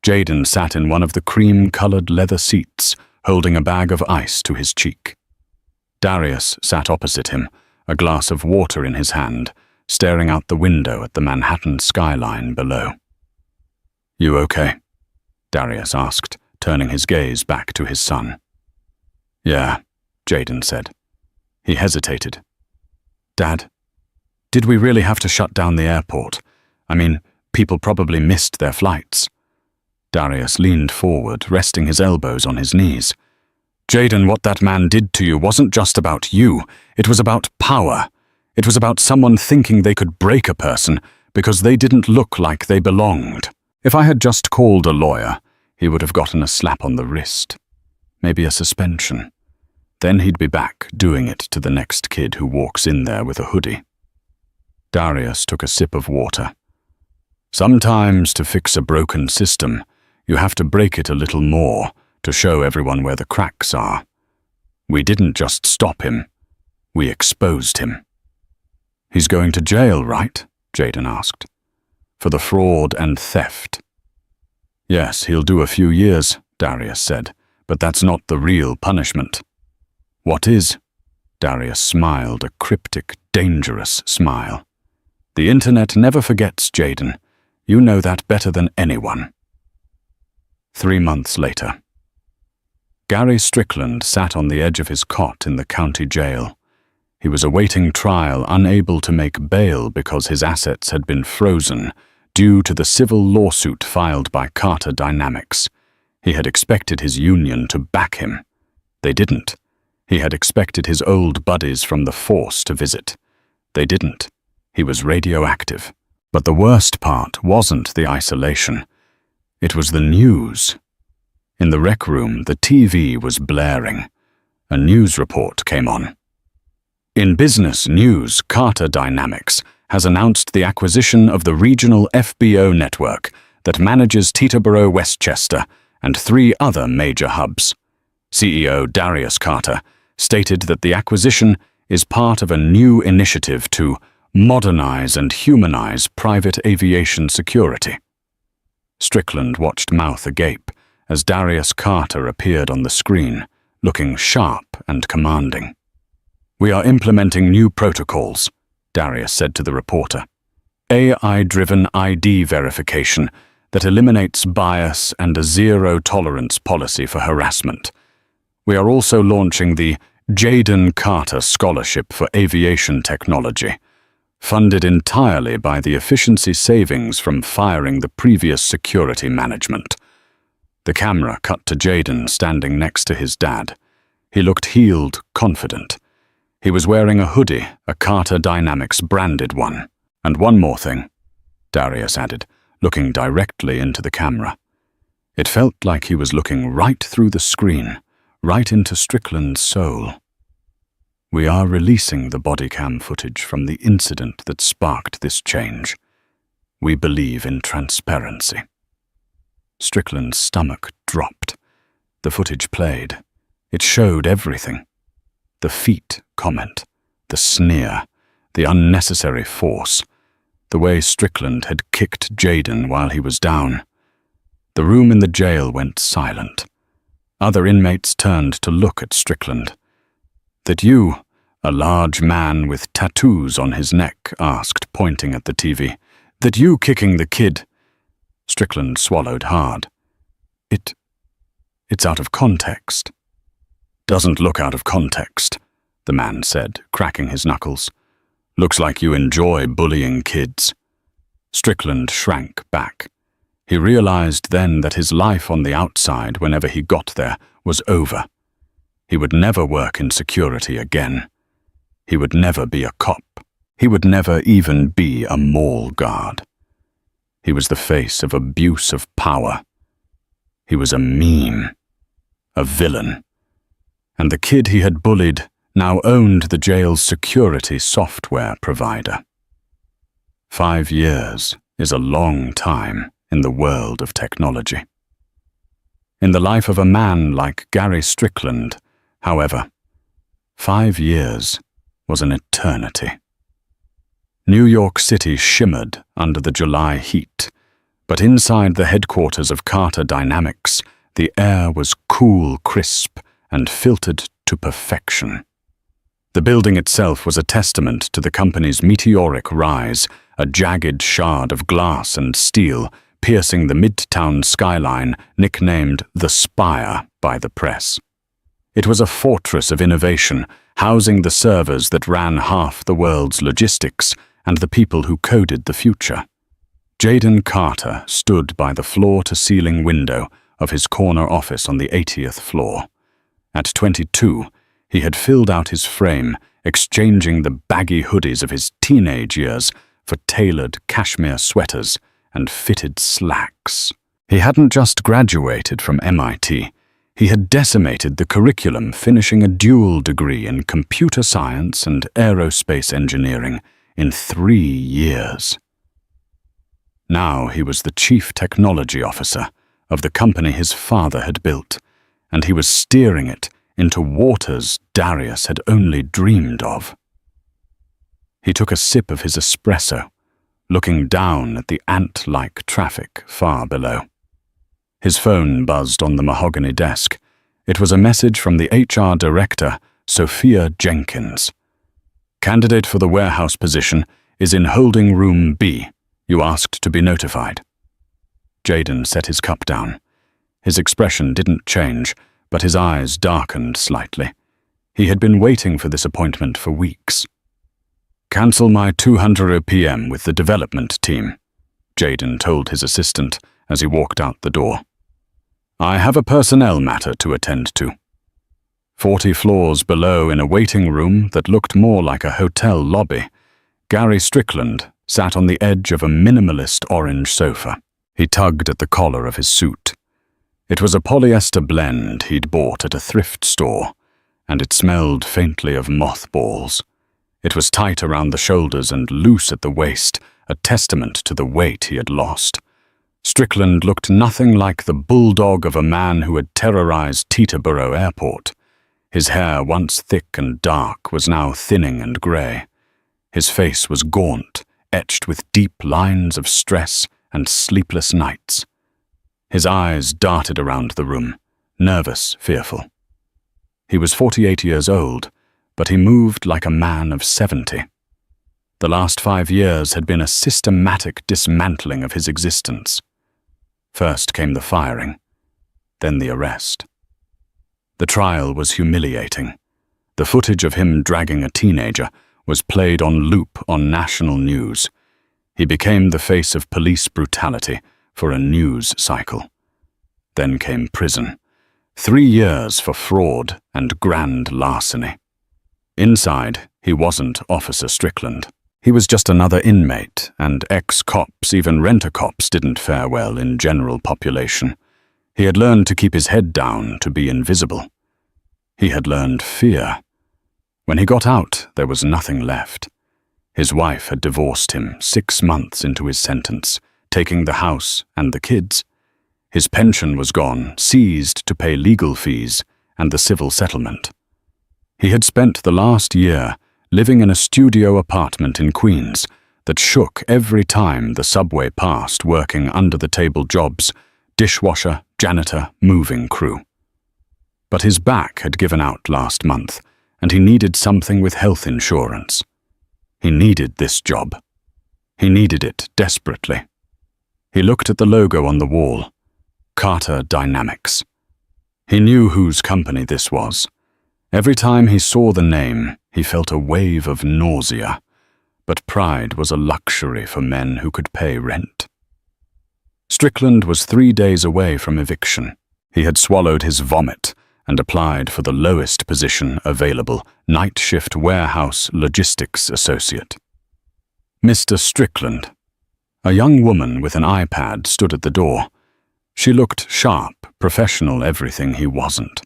Jaden sat in one of the cream-colored leather seats, holding a bag of ice to his cheek. Darius sat opposite him, a glass of water in his hand, staring out the window at the Manhattan skyline below. "You okay?" Darius asked, turning his gaze back to his son. "Yeah," Jaden said. He hesitated. "Dad, did we really have to shut down the airport? I mean, people probably missed their flights." Darius leaned forward, resting his elbows on his knees. "Jaden, what that man did to you wasn't just about you. It was about power. It was about someone thinking they could break a person because they didn't look like they belonged. If I had just called a lawyer, he would have gotten a slap on the wrist. Maybe a suspension. Then he'd be back doing it to the next kid who walks in there with a hoodie." Darius took a sip of water. "Sometimes to fix a broken system, you have to break it a little more to show everyone where the cracks are. We didn't just stop him, we exposed him." "He's going to jail, right?" Jaden asked. "For the fraud and theft." "Yes, he'll do a few years," Darius said, "but that's not the real punishment." "What is?" Darius smiled, a cryptic, dangerous smile. "The internet never forgets, Jaden. You know that better than anyone." 3 months later. Gary Strickland sat on the edge of his cot in the county jail. He was awaiting trial, unable to make bail because his assets had been frozen due to the civil lawsuit filed by Carter Dynamics. He had expected his union to back him. They didn't. He had expected his old buddies from the force to visit. They didn't. He was radioactive. But the worst part wasn't the isolation. It was the news. In the rec room, the TV was blaring. A news report came on. In business news, Carter Dynamics has announced the acquisition of the regional FBO network that manages Teterboro, Westchester, and 3 other major hubs. CEO Darius Carter stated that the acquisition is part of a new initiative to modernize and humanize private aviation security. Strickland watched, mouth agape, as Darius Carter appeared on the screen, looking sharp and commanding. "We are implementing new protocols," Darius said to the reporter. "AI-driven ID verification that eliminates bias and a zero-tolerance policy for harassment. We are also launching the Jaden Carter Scholarship for Aviation Technology, funded entirely by the efficiency savings from firing the previous security management." The camera cut to Jaden standing next to his dad. He looked healed, confident. He was wearing a hoodie, a Carter Dynamics branded one. "And one more thing," Darius added, looking directly into the camera. It felt like he was looking right through the screen, right into Strickland's soul. "We are releasing the body cam footage from the incident that sparked this change. We believe in transparency." Strickland's stomach dropped. The footage played. It showed everything. The feet comment, the sneer, the unnecessary force, the way Strickland had kicked Jaden while he was down. The room in the jail went silent. Other inmates turned to look at Strickland. "That you, a large man with tattoos on his neck, asked, pointing at the TV. "That you kicking the kid?" Strickland swallowed hard. It's out of context." "Doesn't look out of context," the man said, cracking his knuckles. "Looks like you enjoy bullying kids." Strickland shrank back. He realized then that his life on the outside, whenever he got there, was over. He would never work in security again. He would never be a cop. He would never even be a mall guard. He was the face of abuse of power. He was a meme, a villain. And the kid he had bullied now owned the jail's security software provider. 5 years is a long time in the world of technology. In the life of a man like Gary Strickland, however, 5 years was an eternity. New York City shimmered under the July heat, but inside the headquarters of Carter Dynamics, the air was cool, crisp, and filtered to perfection. The building itself was a testament to the company's meteoric rise, a jagged shard of glass and steel piercing the midtown skyline, nicknamed the Spire by the press. It was a fortress of innovation, housing the servers that ran half the world's logistics and the people who coded the future. Jaden Carter stood by the floor-to-ceiling window of his corner office on the 80th floor. At 22, he had filled out his frame, exchanging the baggy hoodies of his teenage years for tailored cashmere sweaters and fitted slacks. He hadn't just graduated from MIT. He had decimated the curriculum, finishing a dual degree in computer science and aerospace engineering in 3 years. Now he was the chief technology officer of the company his father had built, and he was steering it into waters Darius had only dreamed of. He took a sip of his espresso, looking down at the ant-like traffic far below. His phone buzzed on the mahogany desk. It was a message from the HR director, Sophia Jenkins. "Candidate for the warehouse position is in holding room B. You asked to be notified." Jaden set his cup down. His expression didn't change, but his eyes darkened slightly. He had been waiting for this appointment for weeks. "Cancel my 2:00 p.m. with the development team," Jaden told his assistant as he walked out the door. "I have a personnel matter to attend to." 40 floors below, in a waiting room that looked more like a hotel lobby, Gary Strickland sat on the edge of a minimalist orange sofa. He tugged at the collar of his suit. It was a polyester blend he'd bought at a thrift store, and it smelled faintly of mothballs. It was tight around the shoulders and loose at the waist, a testament to the weight he had lost. Strickland looked nothing like the bulldog of a man who had terrorized Teterboro Airport. His hair, once thick and dark, was now thinning and grey. His face was gaunt, etched with deep lines of stress and sleepless nights. His eyes darted around the room, nervous, fearful. He was 48 years old, but he moved like a man of 70. The last 5 years had been a systematic dismantling of his existence. First came the firing, then the arrest. The trial was humiliating. The footage of him dragging a teenager was played on loop on national news. He became the face of police brutality for a news cycle. Then came prison. 3 years for fraud and grand larceny. Inside, he wasn't Officer Strickland. He was just another inmate, and ex-cops, even rent-a-cops, didn't fare well in general population. He had learned to keep his head down, to be invisible. He had learned fear. When he got out, there was nothing left. His wife had divorced him 6 months into his sentence, taking the house and the kids. His pension was gone, seized to pay legal fees and the civil settlement. He had spent the last year living in a studio apartment in Queens that shook every time the subway passed, working under-the-table jobs, dishwasher, janitor, moving crew. But his back had given out last month, and he needed something with health insurance. He needed this job. He needed it desperately. He looked at the logo on the wall, Carter Dynamics. He knew whose company this was. Every time he saw the name, he felt a wave of nausea, but pride was a luxury for men who could pay rent. Strickland was 3 days away from eviction. He had swallowed his vomit and applied for the lowest position available, night shift warehouse logistics associate. Mr. Strickland. A young woman with an iPad stood at the door. She looked sharp, professional, everything he wasn't.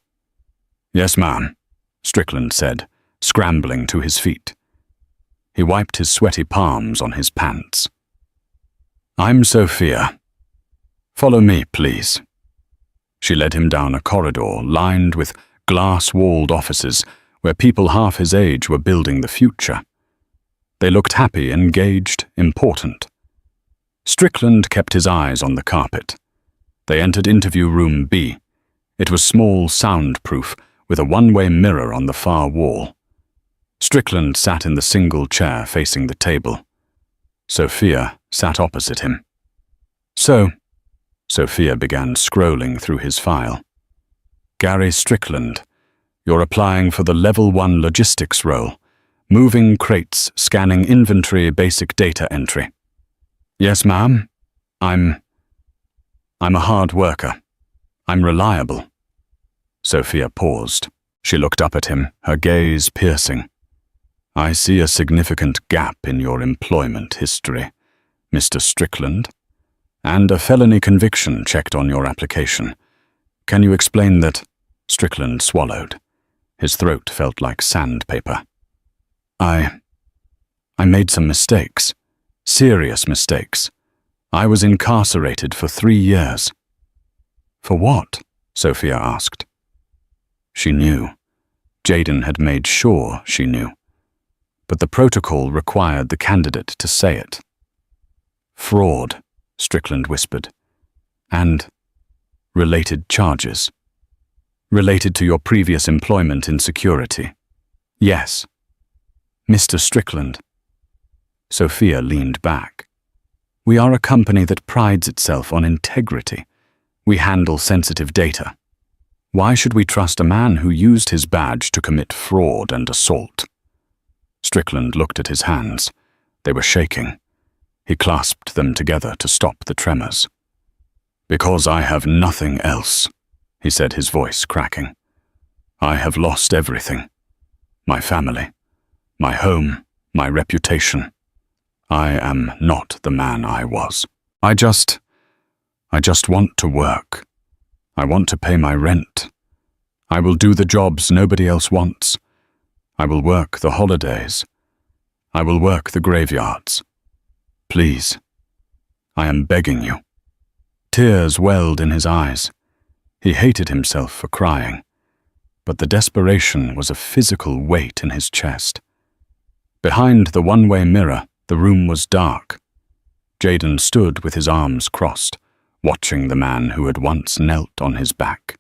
"Yes, ma'am," Strickland said, scrambling to his feet. He wiped his sweaty palms on his pants. "I'm Sophia. Follow me, please." She led him down a corridor lined with glass-walled offices where people half his age were building the future. They looked happy, engaged, important. Strickland kept his eyes on the carpet. They entered interview room B. It was small, soundproof, with a one-way mirror on the far wall. Strickland sat in the single chair facing the table. Sophia sat opposite him. "So," Sophia began scrolling through his file. "Gary Strickland, you're applying for the Level 1 logistics role, moving crates, scanning inventory, basic data entry." "Yes, ma'am. I'm a hard worker. I'm reliable." Sophia paused. She looked up at him, her gaze piercing. "I see a significant gap in your employment history, Mr. Strickland, and a felony conviction checked on your application. Can you explain that?" Strickland swallowed. His throat felt like sandpaper. I made some mistakes. Serious mistakes. I was incarcerated for 3 years." "For what?" Sophia asked. She knew. Jaden had made sure she knew. But the protocol required the candidate to say it. "Fraud," Strickland whispered. "And related charges. Related to your previous employment in security." "Yes." "Mr. Strickland." Sophia leaned back. "We are a company that prides itself on integrity. We handle sensitive data. Why should we trust a man who used his badge to commit fraud and assault?" Strickland looked at his hands. They were shaking. He clasped them together to stop the tremors. "Because I have nothing else," he said, his voice cracking. "I have lost everything. My family, my home, my reputation. I am not the man I was. I just want to work. I want to pay my rent. I will do the jobs nobody else wants. I will work the holidays. I will work the graveyards. Please, I am begging you." Tears welled in his eyes. He hated himself for crying, but the desperation was a physical weight in his chest. Behind the one-way mirror, the room was dark. Jaden stood with his arms crossed, watching the man who had once knelt on his back.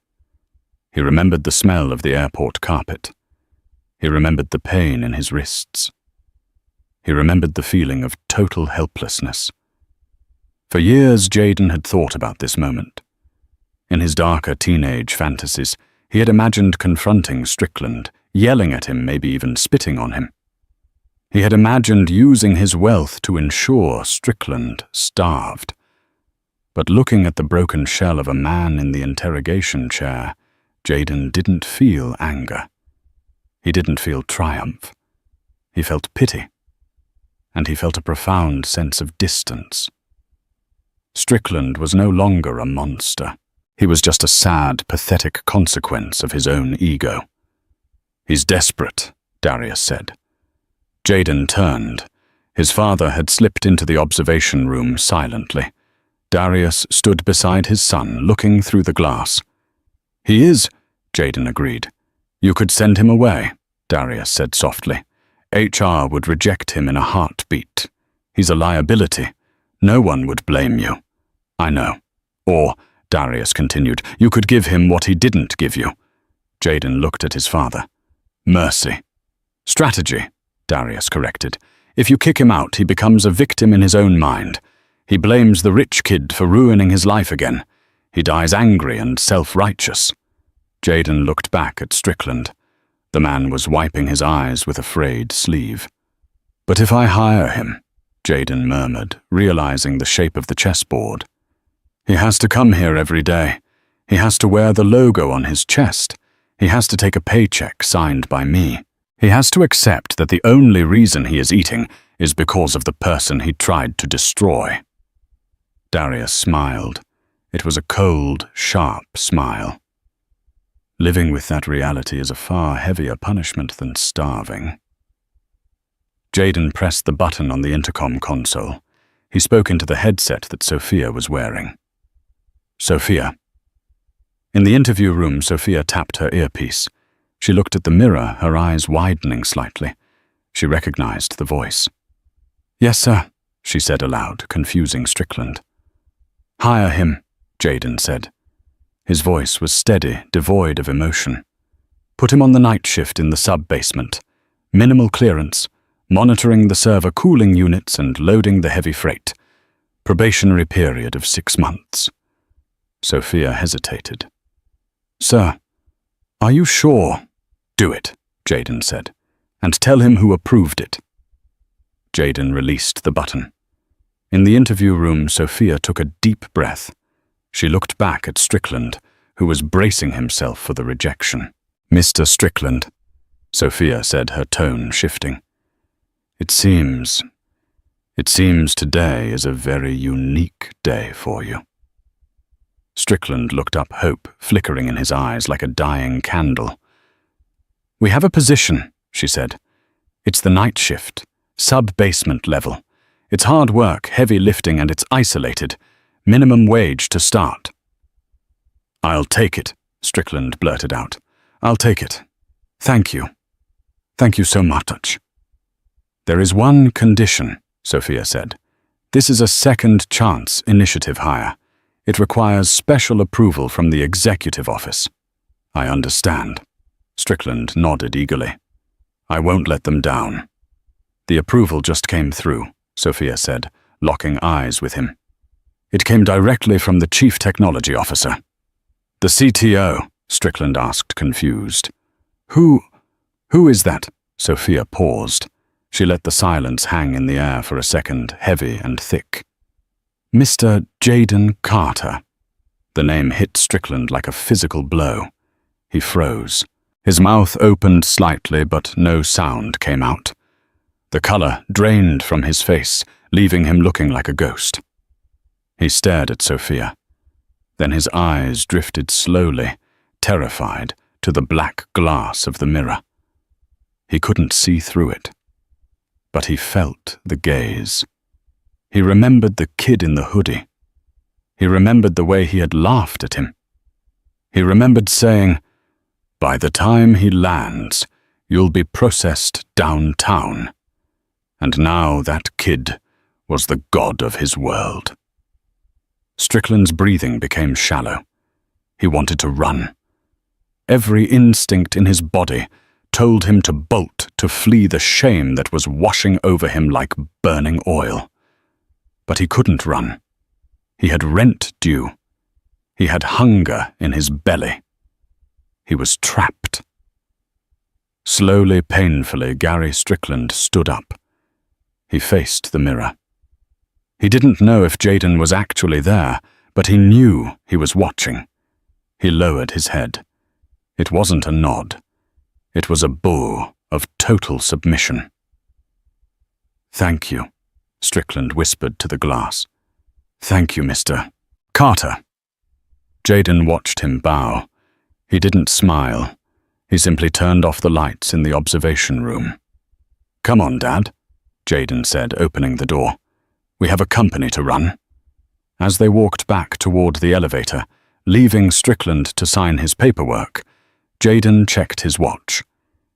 He remembered the smell of the airport carpet. He remembered the pain in his wrists. He remembered the feeling of total helplessness. For years, Jayden had thought about this moment. In his darker teenage fantasies, he had imagined confronting Strickland, yelling at him, maybe even spitting on him. He had imagined using his wealth to ensure Strickland starved. But looking at the broken shell of a man in the interrogation chair, Jayden didn't feel anger. He didn't feel triumph. He felt pity. And he felt a profound sense of distance. Strickland was no longer a monster. He was just a sad, pathetic consequence of his own ego. "He's desperate," Darius said. Jayden turned. His father had slipped into the observation room silently. Darius stood beside his son, looking through the glass. "He is," Jayden agreed. "You could send him away," Darius said softly. "HR would reject him in a heartbeat. He's a liability. No one would blame you." "I know." "Or," Darius continued, "you could give him what he didn't give you." Jayden looked at his father. "Mercy." "Strategy," Darius corrected. "If you kick him out, he becomes a victim in his own mind. He blames the rich kid for ruining his life again. He dies angry and self-righteous." Jayden looked back at Strickland. The man was wiping his eyes with a frayed sleeve. "But if I hire him," Jayden murmured, realizing the shape of the chessboard. "He has to come here every day. He has to wear the logo on his chest. He has to take a paycheck signed by me. He has to accept that the only reason he is eating is because of the person he tried to destroy." Darius smiled. It was a cold, sharp smile. Living with that reality is a far heavier punishment than starving. Jayden pressed the button on the intercom console. He spoke into the headset that Sophia was wearing. "Sophia." In the interview room, Sophia tapped her earpiece. She looked at the mirror, her eyes widening slightly. She recognized the voice. "Yes, sir," she said aloud, confusing Strickland. "Hire him," Jayden said. His voice was steady, devoid of emotion. "Put him on the night shift in the sub-basement. Minimal clearance, monitoring the server cooling units and loading the heavy freight. Probationary period of 6 months. Sophia hesitated. "Sir, are you sure?" "Do it," Jayden said, "and tell him who approved it." Jayden released the button. In the interview room, Sophia took a deep breath. She looked back at Strickland, who was bracing himself for the rejection. "Mr. Strickland," Sophia said, her tone shifting. It seems today is a very unique day for you." Strickland looked up, hope flickering in his eyes like a dying candle. "We have a position," she said. "It's the night shift, sub-basement level. It's hard work, heavy lifting, and it's isolated. Minimum wage to start." "I'll take it," Strickland blurted out. "I'll take it. Thank you. Thank you so much." "There is one condition," Sophia said. "This is a second chance initiative hire. It requires special approval from the executive office." "I understand." Strickland nodded eagerly. "I won't let them down." "The approval just came through," Sophia said, locking eyes with him. "It came directly from the chief technology officer." "The CTO?" Strickland asked, confused. Who is that?" Sophia paused. She let the silence hang in the air for a second, heavy and thick. "Mr. Jayden Carter." The name hit Strickland like a physical blow. He froze. His mouth opened slightly, but no sound came out. The color drained from his face, leaving him looking like a ghost. He stared at Sophia. Then his eyes drifted slowly, terrified, to the black glass of the mirror. He couldn't see through it. But he felt the gaze. He remembered the kid in the hoodie. He remembered the way he had laughed at him. He remembered saying, "By the time he lands, you'll be processed downtown." And now that kid was the god of his world. Strickland's breathing became shallow. He wanted to run. Every instinct in his body told him to bolt, to flee the shame that was washing over him like burning oil. But he couldn't run. He had rent due. He had hunger in his belly. He was trapped. Slowly, painfully, Gary Strickland stood up. He faced the mirror. He didn't know if Jayden was actually there, but he knew he was watching. He lowered his head. It wasn't a nod. It was a bow of total submission. "Thank you," Strickland whispered to the glass. "Thank you, Mr. Carter." Jayden watched him bow. He didn't smile. He simply turned off the lights in the observation room. "Come on, Dad," Jayden said, opening the door. "We have a company to run." As they walked back toward the elevator, leaving Strickland to sign his paperwork, Jayden checked his watch.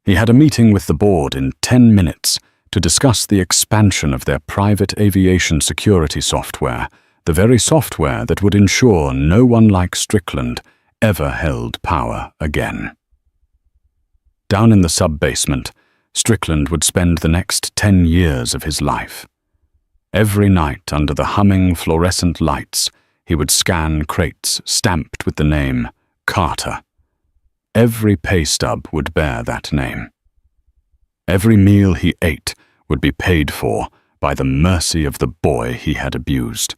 He had a meeting with the board in 10 minutes to discuss the expansion of their private aviation security software, the very software that would ensure no one like Strickland ever held power again. Down in the sub-basement, Strickland would spend the next 10 years of his life. Every night, under the humming fluorescent lights, he would scan crates stamped with the name Carter. Every pay stub would bear that name. Every meal he ate would be paid for by the mercy of the boy he had abused.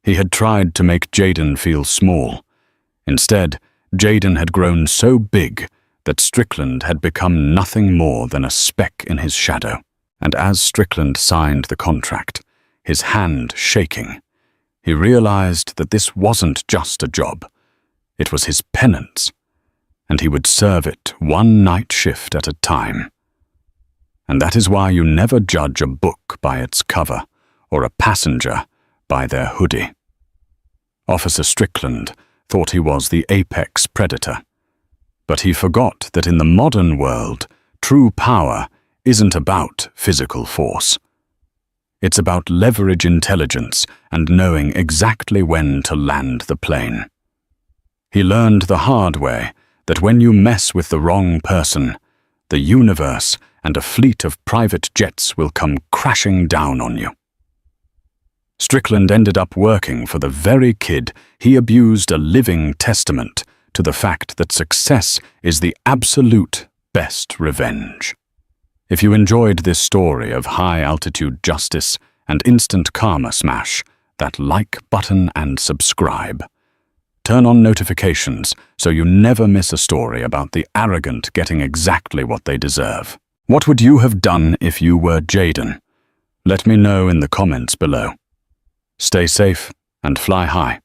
He had tried to make Jayden feel small. Instead, Jayden had grown so big that Strickland had become nothing more than a speck in his shadow. And as Strickland signed the contract, his hand shaking, he realized that this wasn't just a job. It was his penance, and he would serve it one night shift at a time. And that is why you never judge a book by its cover, or a passenger by their hoodie. Officer Strickland thought he was the apex predator. But he forgot that in the modern world, true power isn't about physical force. It's about leverage intelligence and knowing exactly when to land the plane. He learned the hard way that when you mess with the wrong person, the universe and a fleet of private jets will come crashing down on you. Strickland ended up working for the very kid he abused, a living testament to the fact that success is the absolute best revenge. If you enjoyed this story of high-altitude justice and instant karma, smash that like button and subscribe. Turn on notifications so you never miss a story about the arrogant getting exactly what they deserve. What would you have done if you were Jayden? Let me know in the comments below. Stay safe and fly high.